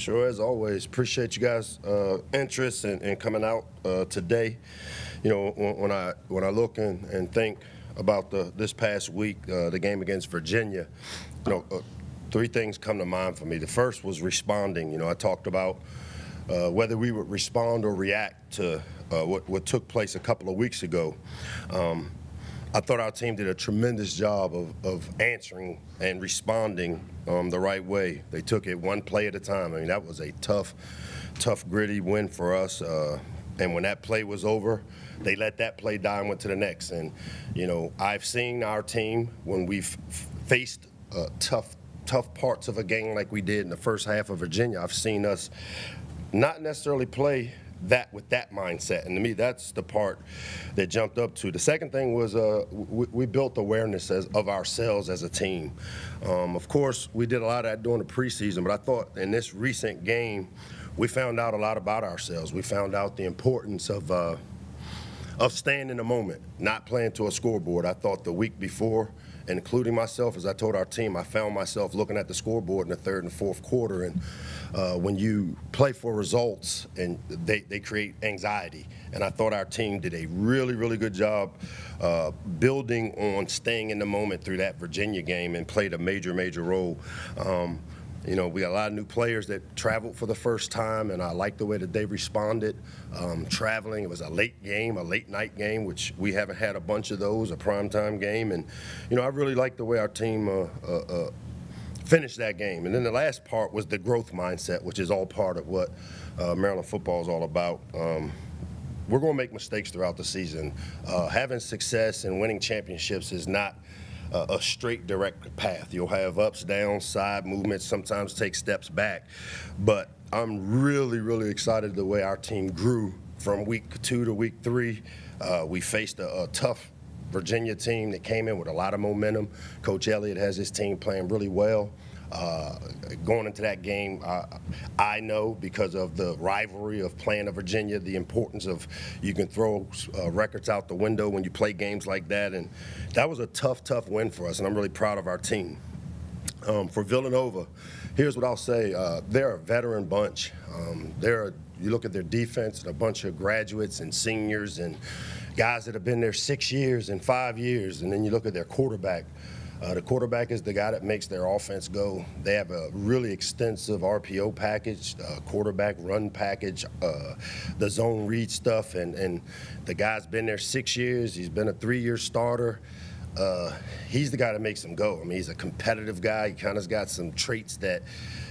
Sure, as always. Appreciate you guys' interest in coming out today. You know, when I look and think about this past week, the game against Virginia, you know, three things come to mind for me. The first was responding. You know, I talked about whether we would respond or react to what took place a couple of weeks ago. I thought our team did a tremendous job of answering and responding the right way. They took it one play at a time. I mean, that was a tough, gritty win for us. And when that play was over, they let that play die and went to the next. And, you know, I've seen our team when we've faced tough parts of a game like we did in the first half of Virginia. I've seen us not necessarily play that with that mindset, and to me that's the part that jumped up to. The second thing was we built awareness of ourselves as a team. Of course, we did a lot of that during the preseason, but I thought in this recent game we found out a lot about ourselves. We found out the importance of staying in the moment, not playing to a scoreboard. I thought the week before, including myself, as I told our team, I found myself looking at the scoreboard in the third and fourth quarter, and when you play for results, and they create anxiety. And I thought our team did a really good job building on staying in the moment through that Virginia game and played a major role. You know, we got a lot of new players that traveled for the first time, and I like the way that they responded. Traveling, it was a late night game, which we haven't had a bunch of those, a primetime game. And, you know, I really like the way our team finished that game. And then the last part was the growth mindset, which is all part of what Maryland football is all about. We're going to make mistakes throughout the season. Having success and winning championships is not a straight, direct path. You'll have ups, downs, side movements, sometimes take steps back. But I'm really excited the way our team grew from week 2 to week 3. We faced a tough Virginia team that came in with a lot of momentum. Coach Elliott has his team playing really well. Going into that game, I know because of the rivalry of playing of Virginia, the importance of you can throw records out the window when you play games like that. And that was a tough win for us, and I'm really proud of our team. For Villanova, here's what I'll say. They're a veteran bunch. You look at their defense, and a bunch of graduates and seniors and guys that have been there 6 years and 5 years, and then you look at their quarterback. The quarterback is the guy that makes their offense go. They have a really extensive RPO package, quarterback run package, the zone read stuff, and the guy's been there 6 years. He's been a 3-year starter. He's the guy that makes them go. I mean, he's a competitive guy. He kind of got some traits that,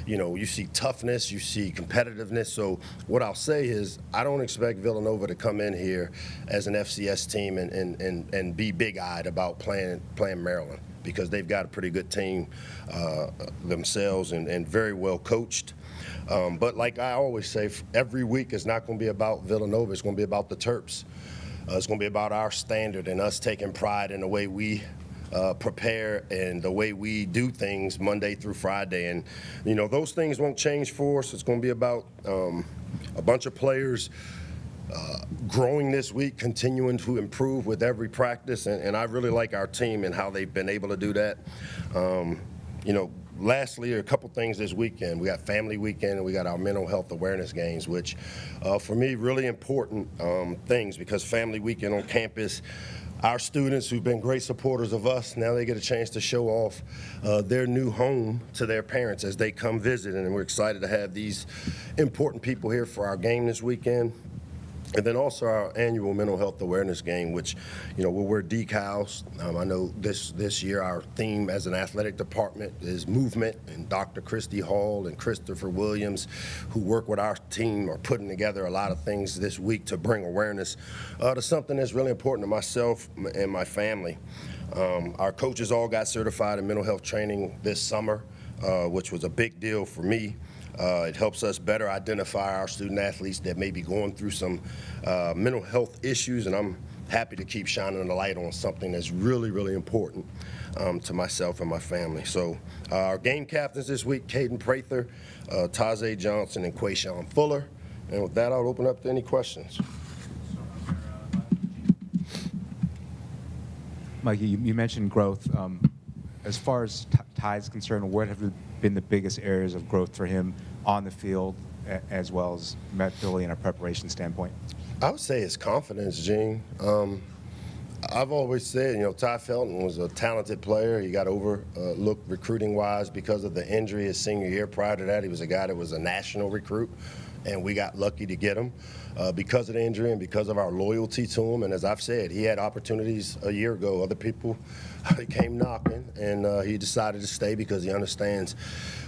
you know, you see toughness, you see competitiveness. So what I'll say is I don't expect Villanova to come in here as an FCS team and be big-eyed about playing Maryland, because they've got a pretty good team themselves and very well coached. But like I always say, every week is not going to be about Villanova. It's going to be about the Terps. It's going to be about our standard and us taking pride in the way we prepare and the way we do things Monday through Friday. And, you know, those things won't change for us. It's going to be about a bunch of players growing this week, continuing to improve with every practice. And I really like our team and how they've been able to do that. You know, lastly, a couple things this weekend. We got family weekend and we got our mental health awareness games, which for me, really important things, because family weekend on campus, our students who've been great supporters of us, now they get a chance to show off their new home to their parents as they come visit. And we're excited to have these important people here for our game this weekend. And then also our annual mental health awareness game, which, you know, we'll wear decals. I know this year our theme as an athletic department is movement, and Dr. Christy Hall and Christopher Williams, who work with our team, are putting together a lot of things this week to bring awareness to something that's really important to myself and my family. Our coaches all got certified in mental health training this summer, which was a big deal for me. It helps us better identify our student athletes that may be going through some mental health issues, and I'm happy to keep shining the light on something that's really important to myself and my family. So our game captains this week, Caden Prather, Tajay Johnson, and Quayshawn Fuller. And with that, I'll open up to any questions. Mike, you mentioned growth. As far as Ty is concerned, what have been the biggest areas of growth for him on the field as well as mentally in a preparation standpoint? I would say it's confidence, Gene. I've always said, Ty Felton was a talented player. He got overlooked recruiting-wise because of the injury his senior year. Prior to that, he was a guy that was a national recruit, and we got lucky to get him because of the injury and because of our loyalty to him. And as I've said, he had opportunities a year ago. Other people came knocking, and he decided to stay because he understands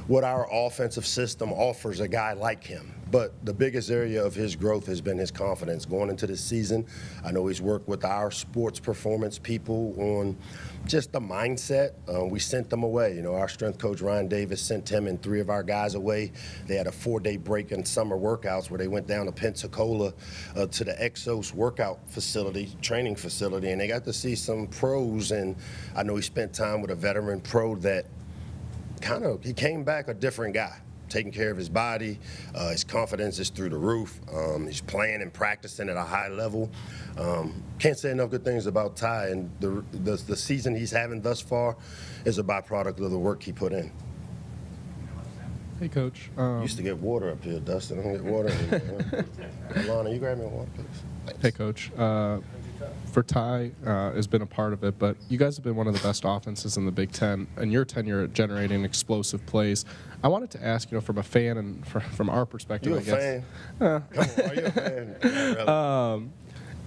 what our offensive system offers a guy like him. But the biggest area of his growth has been his confidence going into this season. I know he's worked with our sports performance people on just the mindset. We sent them away. Our strength coach, Ryan Davis, sent him and 3 of our guys away. They had a 4-day break in summer workouts where they went down to Pensacola to the Exos workout facility, training facility, and they got to see some pros. And I know he spent time with a veteran pro that he came back a different guy, taking care of his body. His confidence is through the roof. He's playing and practicing at a high level. Can't say enough good things about Ty, and the season he's having thus far is a byproduct of the work he put in. Hey, Coach. Used to get water up here, Dustin. I don't get water anymore. Alana, you grab me a water, please. Thanks. Hey, Coach. For Ty has been a part of it, but you guys have been one of the best offenses in the Big Ten, and your tenure at generating explosive plays. I wanted to ask, from a fan and from our perspective, You a I guess. fan? Come on, are you a fan?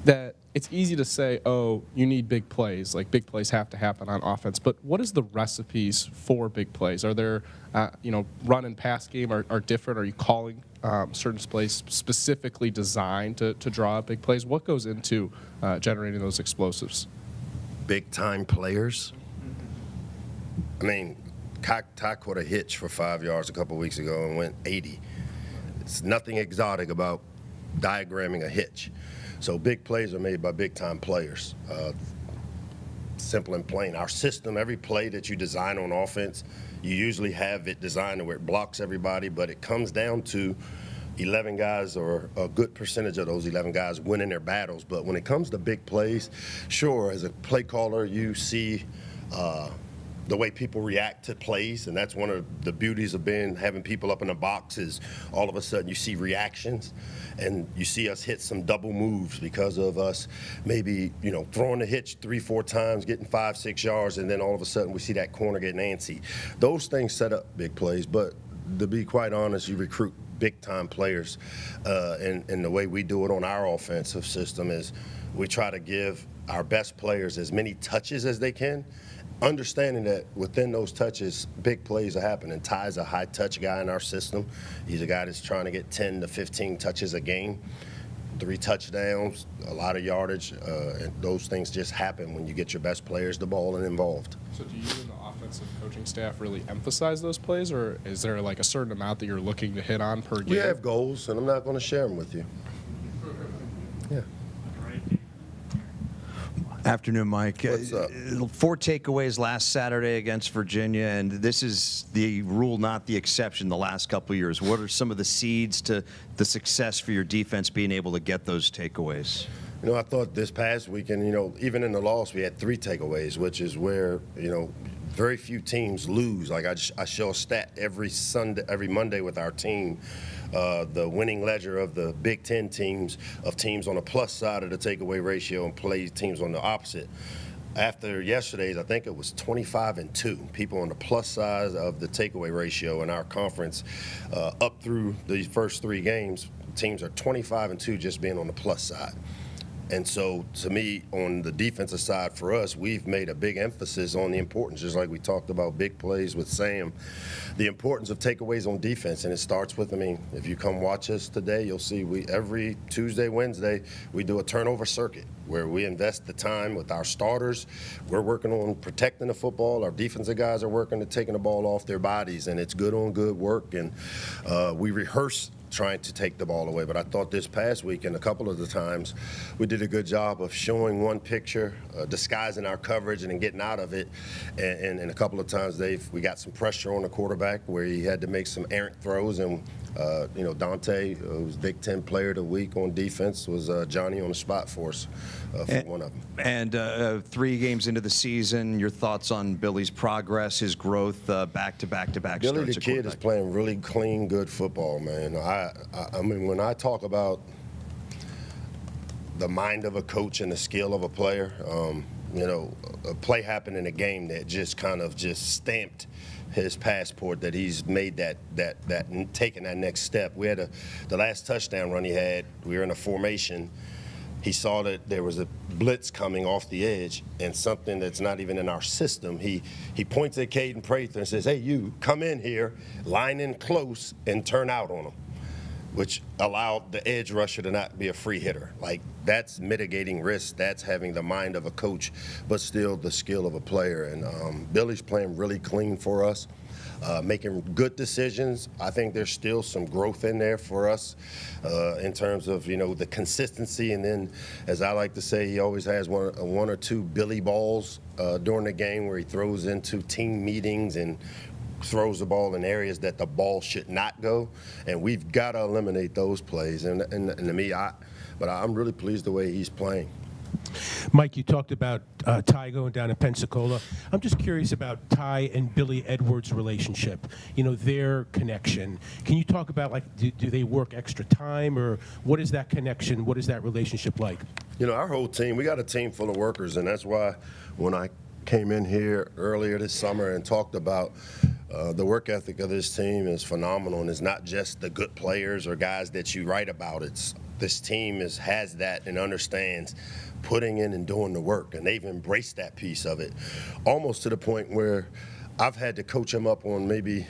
That it's easy to say, oh, you need big plays. Like, big plays have to happen on offense. But what is the recipes for big plays? Are there, run and pass game are different? Are you calling certain plays specifically designed to draw up big plays? What goes into generating those explosives? Big-time players. I mean, Ty caught a hitch for 5 yards a couple weeks ago and went 80. It's nothing exotic about diagramming a hitch. So big plays are made by big-time players. Simple and plain. Our system, every play that you design on offense, you usually have it designed where it blocks everybody, but it comes down to 11 guys, or a good percentage of those 11 guys winning their battles. But when it comes to big plays, sure, as a play caller, you see the way people react to plays, and that's one of the beauties of having people up in the box is all of a sudden you see reactions, and you see us hit some double moves because of us maybe throwing the hitch 3-4 times, getting 5-6 yards, and then all of a sudden we see that corner get antsy. Those things set up big plays, but to be quite honest, you recruit big-time players, and the way we do it on our offensive system is we try to give our best players as many touches as they can, understanding that within those touches, big plays are happening. Ty's a high-touch guy in our system. He's a guy that's trying to get 10 to 15 touches a game, 3 touchdowns, a lot of yardage, and those things just happen when you get your best players the ball and involved. So do you and the offensive coaching staff really emphasize those plays, or is there like a certain amount that you're looking to hit on per game? We have goals, and I'm not going to share them with you. Yeah. Afternoon, Mike. What's up? 4 takeaways last Saturday against Virginia, and this is the rule, not the exception, the last couple of years. What are some of the seeds to the success for your defense being able to get those takeaways? I thought this past weekend, even in the loss, we had 3 takeaways, which is where, very few teams lose. Like I show a stat every Monday with our team, the winning ledger of the Big Ten teams, of teams on the plus side of the takeaway ratio and play teams on the opposite. After yesterday's, I think it was 25-2. People on the plus side of the takeaway ratio in our conference, up through the first 3 games, teams are 25-2 just being on the plus side. And so, to me, on the defensive side for us, we've made a big emphasis on the importance, just like we talked about big plays with Sam, the importance of takeaways on defense. And it starts with, if you come watch us today, you'll see every Tuesday, Wednesday, we do a turnover circuit where we invest the time with our starters. We're working on protecting the football. Our defensive guys are working at taking the ball off their bodies, and it's good on good work. And we rehearse trying to take the ball away. But I thought this past weekend, a couple of the times, we did a good job of showing one picture, disguising our coverage and then getting out of it. And a couple of times we got some pressure on the quarterback where he had to make some errant throws, and Dante, who's Big Ten Player of the Week on defense, was Johnny on the spot for us for one of them. And 3 games into the season, your thoughts on Billy's progress, his growth, back-to-back Billy starts the at kid is quarterback? playing really clean, good football, man. I mean, when I talk about the mind of a coach and the skill of a player, a play happened in a game that just kind of just stamped his passport that he's made that taking that next step. We had the last touchdown run he had, we were in a formation. He saw that there was a blitz coming off the edge and something that's not even in our system. He points at Caden Prather and says, "Hey, you, come in here, line in close, and turn out on him," which allowed the edge rusher to not be a free hitter. Like, that's mitigating risk. That's having the mind of a coach, but still the skill of a player. And Billy's playing really clean for us, making good decisions. I think there's still some growth in there for us in terms of, the consistency. And then, as I like to say, he always has one or two Billy balls during the game where he throws into team meetings and throws the ball in areas that the ball should not go, and we've got to eliminate those plays. And to me, I'm really pleased the way he's playing. Mike, you talked about Ty going down to Pensacola. I'm just curious about Ty and Billy Edwards' relationship, their connection. Can you talk about, like, do they work extra time, or what is that connection? What is that relationship like? Our whole team, we got a team full of workers, and that's why when I came in here earlier this summer and talked about the work ethic of this team is phenomenal, and it's not just the good players or guys that you write about. This team has that and understands putting in and doing the work, and they've embraced that piece of it, almost to the point where I've had to coach them up on maybe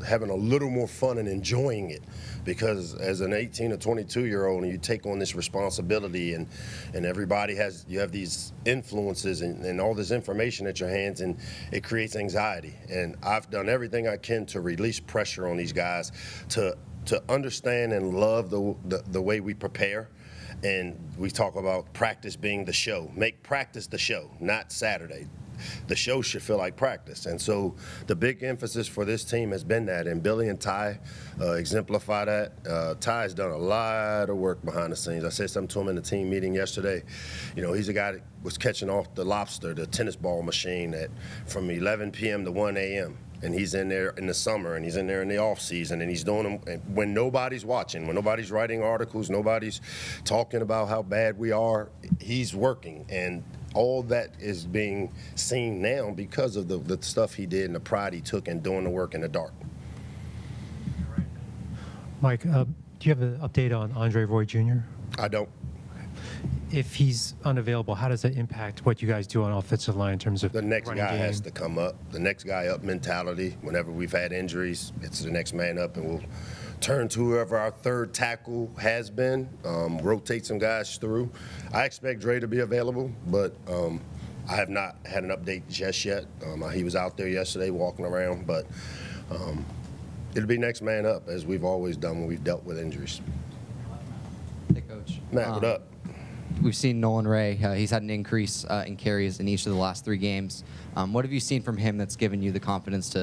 having a little more fun and enjoying it, because as an 18 or 22-year-old, and you take on this responsibility, and everybody you have these influences and all this information at your hands, and it creates anxiety. And I've done everything I can to release pressure on these guys to understand and love the way we prepare. And we talk about practice being the show. Make practice the show, not Saturday. The show should feel like practice. And so the big emphasis for this team has been that, and Billy and Ty exemplify that. Ty's done a lot of work behind the scenes. I said something to him in the team meeting yesterday. He's a guy that was catching off the lobster, the tennis ball machine, from 11 p.m. to 1 a.m. And he's in there in the summer, and he's in there in the off season, and he's doing them when nobody's watching, when nobody's writing articles, nobody's talking about how bad we are. He's working, and all that is being seen now because of the stuff he did and the pride he took in doing the work in the dark. Mike, do you have an update on Andre Roy Jr.? I don't. If he's unavailable, how does that impact what you guys do on offensive line in terms of the next running guy game? has to come up. The next guy up mentality. Whenever we've had injuries, it's the next man up, and we'll turn to whoever our third tackle has been, rotate some guys through. I expect Dre to be available, but I have not had an update just yet. He was out there yesterday walking around, but it'll be next man up, as we've always done when we've dealt with injuries. Hey, Coach. Matt, what up? We've seen Nolan Ray. He's had an increase in carries in each of the last 3 games. What have you seen from him that's given you the confidence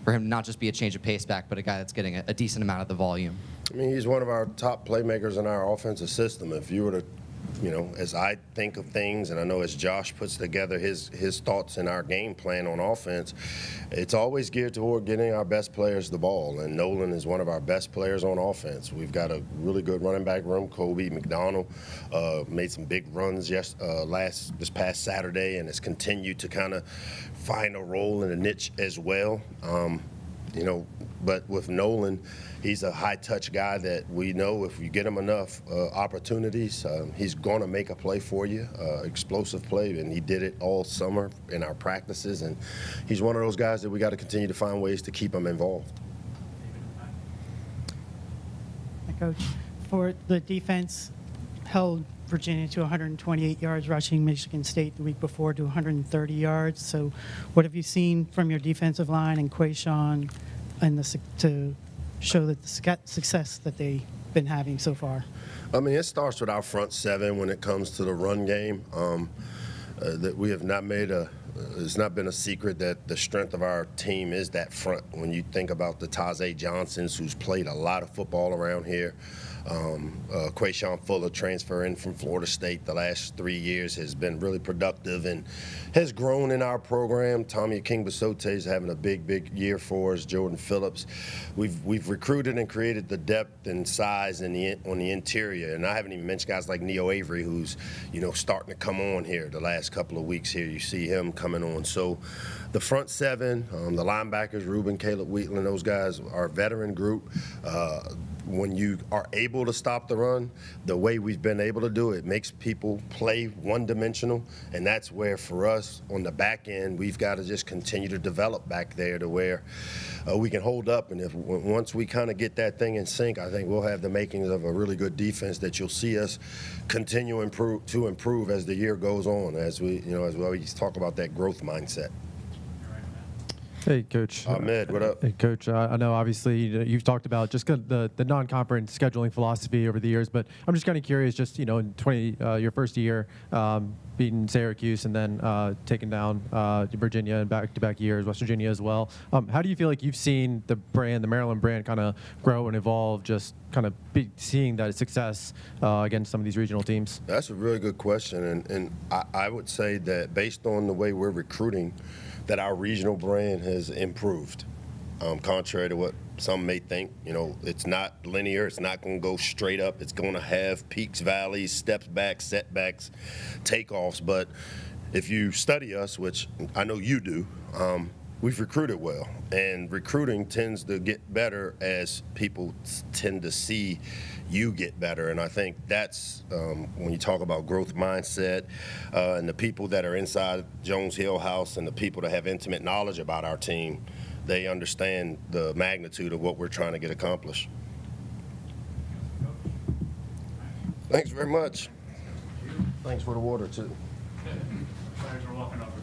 for him not just be a change of pace back, but a guy that's getting a decent amount of the volume? I mean, he's one of our top playmakers in our offensive system. If you were to, as I think of things, and I know as Josh puts together his thoughts in our game plan on offense, it's always geared toward getting our best players the ball. And Nolan is one of our best players on offense. We've got a really good running back room. Kobe McDonald made some big runs this past Saturday, and has continued to kind of find a role in a niche as well. But with Nolan, he's a high-touch guy that we know if you get him enough opportunities, he's going to make a play for you, explosive play, and he did it all summer in our practices. And he's one of those guys that we got to continue to find ways to keep him involved. Coach, for the defense, held Virginia to 128 yards rushing, Michigan State the week before to 130 yards. So what have you seen from your defensive line and Quayshawn to show that the success that they've been having so far? I mean, it starts with our front seven when it comes to the run game. That we have not made a It's not been a secret that the strength of our team is that front. When you think about the Tajay Johnsons, who's played a lot of football around here, Quayshawn Fuller transfer in from Florida State the last 3 years has been really productive and has grown in our program. Tommy King-Basote is having a big year for us. Jordan Phillips. We've recruited and created the depth and size on the interior, and I haven't even mentioned guys like Neo Avery, who's starting to come on here the last couple of weeks here. You see him coming on. So the front seven, the linebackers, Ruben, Caleb Wheatland, those guys are a veteran group. When you are able to stop the run the way we've been able to do it, makes people play one-dimensional, and that's where for us on the back end we've got to just continue to develop back there to where we can hold up. And once we kind of get that thing in sync, I think we'll have the makings of a really good defense that you'll see us continue to improve as the year goes on, as we always talk about that growth mindset. Hey, Coach. Ahmed, what up? Hey, Coach. I know obviously you've talked about just the non-conference scheduling philosophy over the years, but I'm just kind of curious, just in your first year, beating Syracuse and then taking down Virginia in back-to-back years, West Virginia as well. How do you feel like you've seen the Maryland brand, kind of grow and evolve, just kind of seeing that success against some of these regional teams? That's a really good question, and I would say that based on the way we're recruiting, that our regional brand has improved. Contrary to what some may think, it's not linear. It's not going to go straight up. It's going to have peaks, valleys, steps back, setbacks, takeoffs. But if you study us, which I know you do, we've recruited well. And recruiting tends to get better as people tend to see you get better. And I think that's when you talk about growth mindset and the people that are inside Jones Hill House and the people that have intimate knowledge about our team, they understand the magnitude of what we're trying to get accomplished. Thanks very much. Thanks for the water, too. Thanks for walking over.